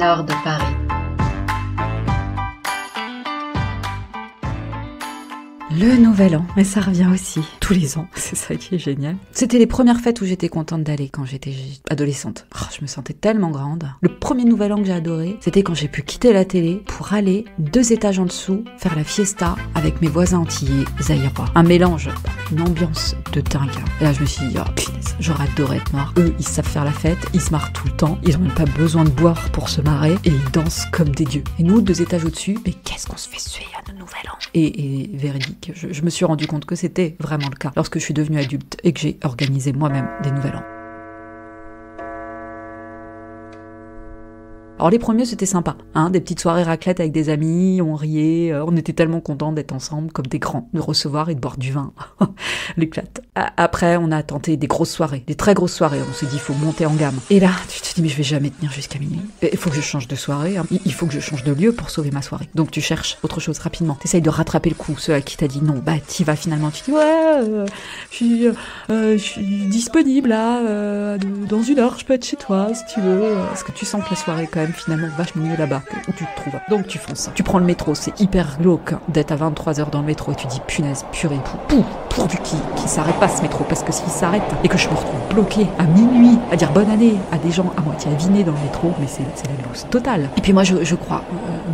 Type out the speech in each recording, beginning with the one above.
nord de Paris. Le nouvel an, mais ça revient aussi, tous les ans, c'est ça qui est génial. C'était les premières fêtes où j'étais contente d'aller quand j'étais adolescente. Oh, je me sentais tellement grande. Le premier nouvel an que j'ai adoré, c'était quand j'ai pu quitter la télé pour aller 2 étages en dessous, faire la fiesta avec mes voisins antillais, zaïrois. Un mélange, une ambiance de dingue. Et là je me suis dit, oh punaise, j'aurais adoré être noire. Eux, ils savent faire la fête, ils se marrent tout le temps, ils ont même pas besoin de boire pour se marrer, et ils dansent comme des dieux. Et nous, 2 étages au-dessus, mais qu'est-ce qu'on se fait suer à nos nouvel an. Et véridique, je me suis rendu compte que c'était vraiment le cas lorsque je suis devenue adulte et que j'ai organisé moi-même des nouvel an. Alors les premiers c'était sympa, des petites soirées raclette avec des amis, on riait, on était tellement contents d'être ensemble comme des grands, de recevoir et de boire du vin, l'éclate. Après on a tenté des grosses soirées, des très grosses soirées, on s'est dit il faut monter en gamme. Et là tu te dis mais je vais jamais tenir jusqu'à minuit, il faut que je change de soirée, il faut que je change de lieu pour sauver ma soirée. Donc tu cherches autre chose rapidement, t'essayes de rattraper le coup, ceux à qui t'as dit non, bah t'y vas finalement, tu dis ouais, je suis disponible là, dans 1 heure je peux être chez toi si tu veux, parce que tu sens que la soirée quand même finalement vachement mieux là-bas où tu te trouves. Donc tu fonces. Tu prends le métro, c'est hyper glauque d'être à 23h dans le métro et tu dis punaise, purée, pourvu qu'il s'arrête pas ce métro, parce que s'il s'arrête et que je me retrouve bloquée à minuit à dire bonne année à des gens à moitié avinés dans le métro, mais c'est la loose totale. Et puis moi je crois,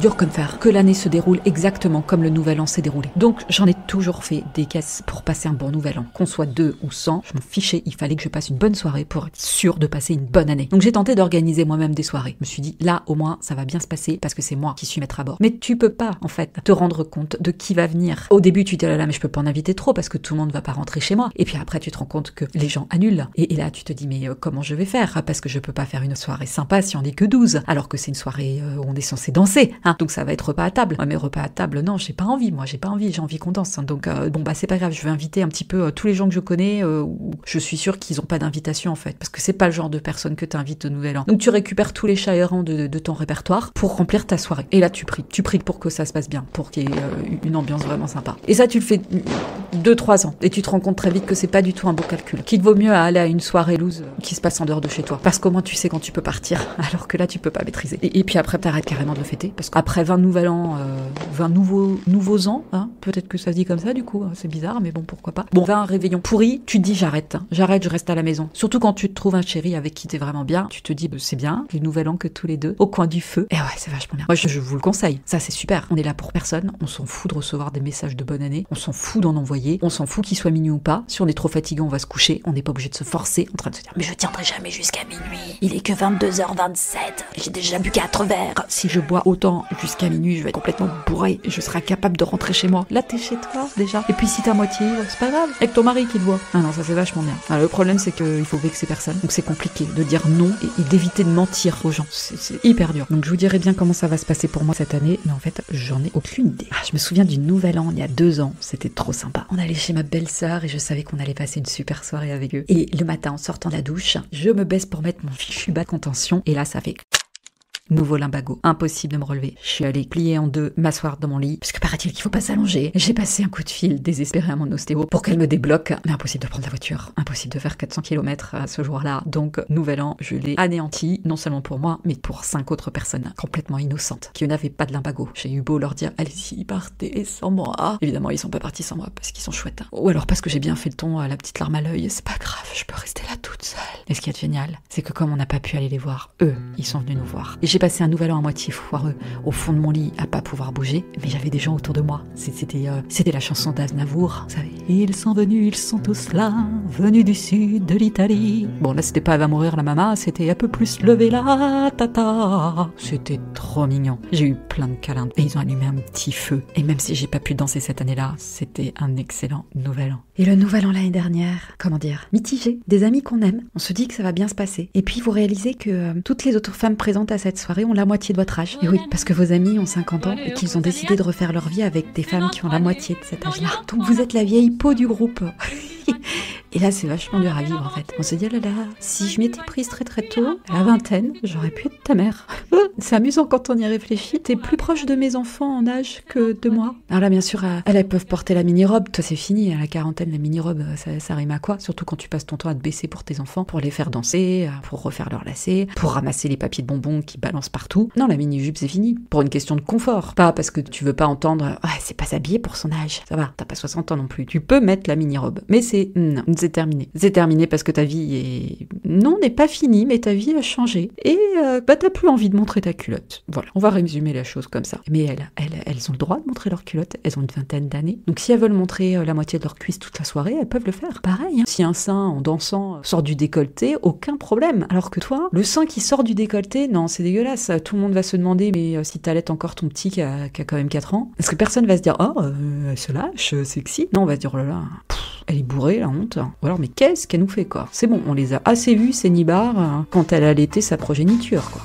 dur comme fer, que l'année se déroule exactement comme le nouvel an s'est déroulé. Donc j'en ai toujours fait des caisses pour passer un bon nouvel an. Qu'on soit 2 ou 100, je m'en fichais, il fallait que je passe une bonne soirée pour être sûre de passer une bonne année. Donc j'ai tenté d'organiser moi-même des soirées. Je me suis dit là au moins ça va bien se passer parce que c'est moi qui suis maître à bord. Mais tu peux pas en fait te rendre compte de qui va venir. Au début tu te dis là mais je peux pas en inviter trop parce que tout le monde va pas rentrer chez moi. Et puis après tu te rends compte que les gens annulent. Et là tu te dis mais comment je vais faire, parce que je peux pas faire une soirée sympa si on est que 12 alors que c'est une soirée où on est censé danser. Donc ça va être repas à table. Ouais, mais repas à table non, j'ai pas envie, j'ai envie qu'on danse. Donc bon bah c'est pas grave, je vais inviter un petit peu tous les gens que je connais où je suis sûre qu'ils ont pas d'invitation en fait parce que c'est pas le genre de personne que t'invites au nouvel an. Donc tu récupères tous les chats errants de ton répertoire pour remplir ta soirée. Et là tu pries pour que ça se passe bien, pour qu'il y ait une ambiance vraiment sympa. Et ça tu le fais 2-3 ans et tu te rends compte très vite que c'est pas du tout un beau calcul, qu'il vaut mieux aller à une soirée loose qui se passe en dehors de chez toi, parce qu'au moins tu sais quand tu peux partir, alors que là tu peux pas maîtriser. Et puis après t'arrêtes carrément de le fêter, parce qu'après 20 nouvel an, 20 nouveaux ans, peut-être que ça se dit comme ça du coup, c'est bizarre mais bon pourquoi pas. Bon, 20 réveillons pourris, tu te dis j'arrête, je reste à la maison. Surtout quand tu te trouves un chéri avec qui t'es vraiment bien, tu te dis c'est bien, les nouvel an que tous les deux, au coin du feu. Et ouais, c'est vachement bien. Moi je vous le conseille, ça c'est super. On est là pour personne, on s'en fout de recevoir des messages de bonne année, on s'en fout d'en envoyer, on s'en fout qu'il soit minuit ou pas. Si on est trop fatigué, on va se coucher, on n'est pas obligé de se forcer en train de se dire mais je tiendrai jamais jusqu'à minuit, il est que 22h27 et j'ai déjà bu 4 verres. Si je bois autant jusqu'à minuit, je vais être complètement bourré et je serai incapable de rentrer chez moi. Là t'es chez toi déjà, et puis si t'es à moitié, c'est pas grave, avec ton mari qui te voit. Ah non, ça c'est vachement bien. Alors, le problème c'est qu'il faut vexer personne, donc c'est compliqué de dire non et d'éviter de mentir aux gens, c'est hyper dur. Donc je vous dirai bien comment ça va se passer pour moi cette année, mais en fait j'en ai aucune idée. Je me souviens du nouvel an il y a 2 ans, c'était trop sympa. On allait chez ma belle-sœur et je savais qu'on allait passer une super soirée avec eux. Et le matin en sortant de la douche, je me baisse pour mettre mon fichu bas de contention et là ça fait nouveau limbago, impossible de me relever. Je suis allée plier en 2, m'asseoir dans mon lit, parce que paraît-il qu'il faut pas s'allonger. J'ai passé un coup de fil désespéré à mon ostéo pour qu'elle me débloque, mais impossible de prendre la voiture, impossible de faire 400 km à ce jour-là. Donc, nouvel an, je l'ai anéanti, non seulement pour moi, mais pour 5 autres personnes complètement innocentes, qui n'avaient pas de limbago. J'ai eu beau leur dire, allez-y, partez sans moi. Évidemment, ils sont pas partis sans moi, parce qu'ils sont chouettes. Ou alors parce que j'ai bien fait le ton à la petite larme à l'œil, c'est pas grave, je peux rester là toute seule. Et ce qui est génial, c'est que comme on n'a pas pu aller les voir, eux, ils sont venus nous voir. Et j'ai passé un nouvel an à moitié foireux au fond de mon lit à pas pouvoir bouger, mais j'avais des gens autour de moi. C'était la chanson d'Aznavour, vous savez. Ils sont venus, ils sont tous là, venus du sud de l'Italie. Bon là c'était pas Elle va mourir la maman, c'était un peu plus levé la tata. C'était trop mignon. J'ai eu plein de câlins et ils ont allumé un petit feu. Et même si j'ai pas pu danser cette année-là, c'était un excellent nouvel an. Et le nouvel an l'année dernière, comment dire, mitigé. Des amis qu'on aime, on se dit que ça va bien se passer. Et puis vous réalisez que toutes les autres femmes présentes à cette soirée ont la moitié de votre âge. Et oui, parce que vos amis ont 50 ans et qu'ils ont décidé de refaire leur vie avec des femmes qui ont la moitié de cet âge-là. Donc vous êtes la vieille peau du groupe. Et là, c'est vachement dur à vivre, en fait. On se dit, oh là là, si je m'étais prise très très tôt, à la vingtaine, j'aurais pu être ta mère. C'est amusant quand on y réfléchit. T'es plus proche de mes enfants en âge que de moi. Alors là, bien sûr, elles peuvent porter la mini-robe. Toi, c'est fini. À la quarantaine, la mini-robe, ça rime à quoi? Surtout quand tu passes ton temps à te baisser pour tes enfants, pour les faire danser, pour refaire leurs lacets, pour ramasser les papiers de bonbons qui balancent partout. Non, la mini-jupe, c'est fini. Pour une question de confort. Pas parce que tu veux pas entendre, ouais, c'est pas s'habiller pour son âge. Ça va, t'as pas 60 ans non plus. Tu peux mettre la mini-robe. Mais non, c'est terminé. C'est terminé parce que ta vie n'est pas finie, mais ta vie a changé. Et t'as plus envie de montrer ta culotte. Voilà, on va résumer la chose comme ça. Mais elles ont le droit de montrer leur culotte. Elles ont une vingtaine d'années. Donc si elles veulent montrer la moitié de leur cuisse toute la soirée, elles peuvent le faire. Pareil, hein. Si un sein en dansant sort du décolleté, aucun problème. Alors que toi, le sein qui sort du décolleté, non, c'est dégueulasse. Tout le monde va se demander, mais si t'allaites encore ton petit qui a quand même 4 ans, est-ce que personne va se dire, oh, elle se lâche, sexy? Non, on va se dire, oh là là, elle est bourrée, la honte. Ou alors, mais qu'est-ce qu'elle nous fait, quoi? C'est bon, on les a assez vus, ces nibards, quand elle allaitait sa progéniture, quoi.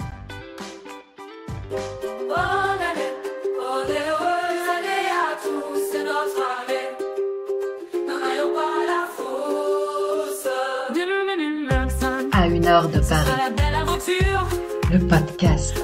À 1 heure de Paris, le podcast.